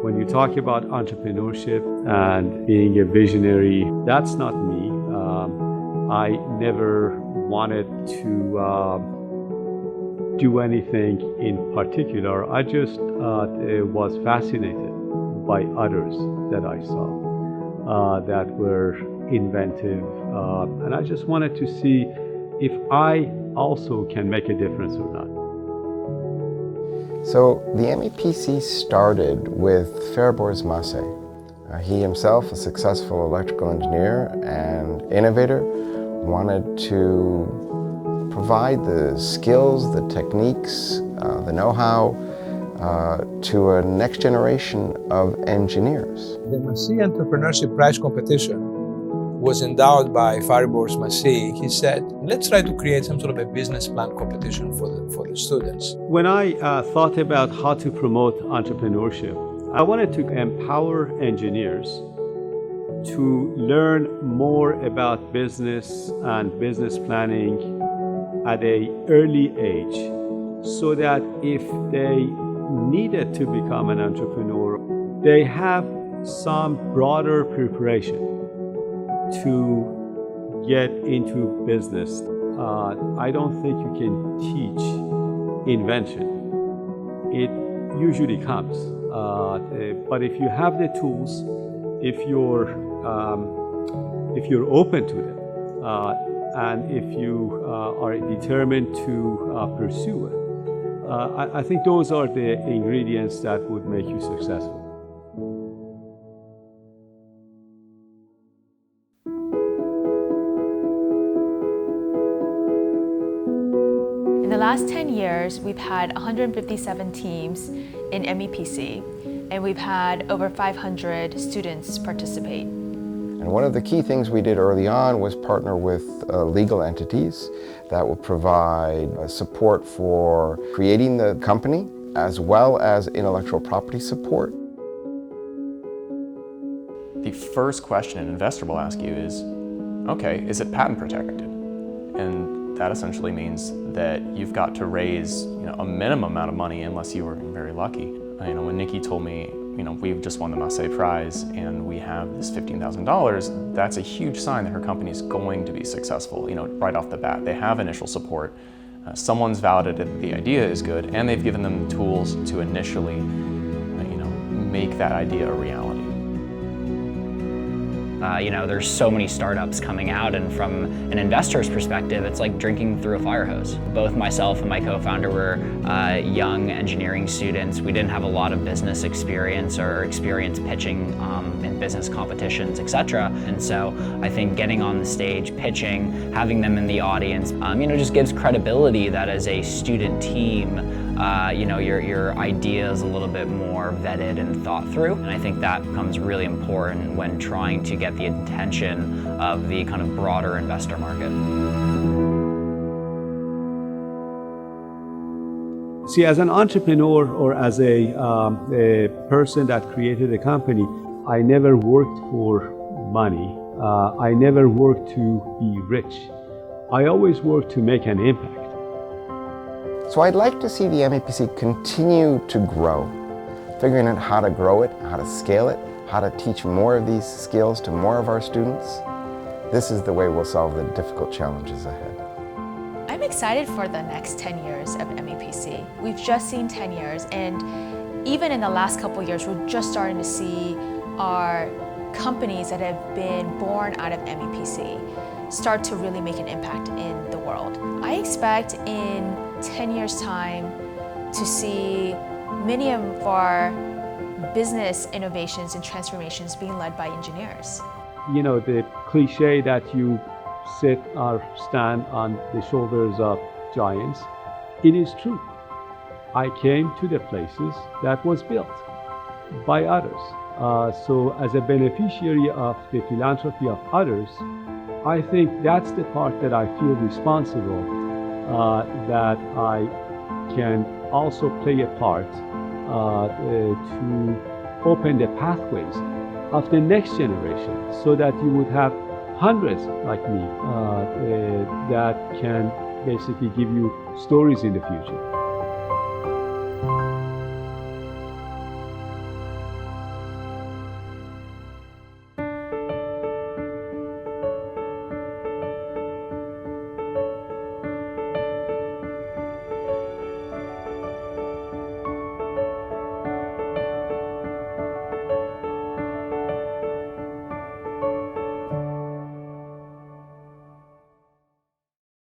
When you talk about entrepreneurship and being a visionary, that's not me. I never wanted to do anything in particular. I just was fascinated by others that I saw that were inventive, and I just wanted to see if I also can make a difference or not. So the MEPC started with Fariborz Massé. He himself, a successful electrical engineer and innovator, wanted to provide the skills, the techniques, the know-how to a next generation of engineers. The Massé Entrepreneurship Prize competition was endowed by Fariborz Massé. He said, let's try to create some sort of a business plan competition for the students. When I thought about how to promote entrepreneurship, I wanted to empower engineers to learn more about business and business planning at an early age, so that if they needed to become an entrepreneur, they have some broader preparation to get into business. I don't think you can teach invention. It usually comes. But if you have the tools, if you're open to them, and if you are determined to pursue it, I think those are the ingredients that would make you successful. In the last 10 years, we've had 157 teams in MEPC, and we've had over 500 students participate. And one of the key things we did early on was partner with legal entities that will provide support for creating the company, as well as intellectual property support. The first question an investor will ask you is, okay, is it patent protected? And that essentially means that you've got to raise a minimum amount of money, unless you were very lucky. When Nikki told me, we've just won the Massé Prize and we have this $15,000, that's a huge sign that her company is going to be successful, right off the bat. They have initial support, someone's validated that the idea is good, and they've given them the tools to initially, make that idea a reality. There's so many startups coming out, and from an investor's perspective, it's like drinking through a fire hose. Both myself and my co-founder were young engineering students. We didn't have a lot of business experience or experience pitching in business competitions, etc. And so I think getting on the stage, pitching, having them in the audience, just gives credibility that as a student team, your idea is a little bit more vetted and thought through. And I think that becomes really important when trying to get the attention of the kind of broader investor market. See, as an entrepreneur or as a person that created a company, I never worked for money. I never worked to be rich. I always worked to make an impact. So I'd like to see the MEPC continue to grow, figuring out how to grow it, how to scale it, how to teach more of these skills to more of our students. This is the way we'll solve the difficult challenges ahead. I'm excited for the next 10 years of MEPC. We've just seen 10 years, and even in the last couple of years, we're just starting to see our companies that have been born out of MEPC start to really make an impact in the world. I expect in 10 years' time to see many of our business innovations and transformations being led by engineers. The cliche that you sit or stand on the shoulders of giants, it is true. I came to the places that was built by others. So as a beneficiary of the philanthropy of others, I think that's the part that I feel responsible, that I can also play a part to open the pathways of the next generation, so that you would have hundreds like me that can basically give you stories in the future.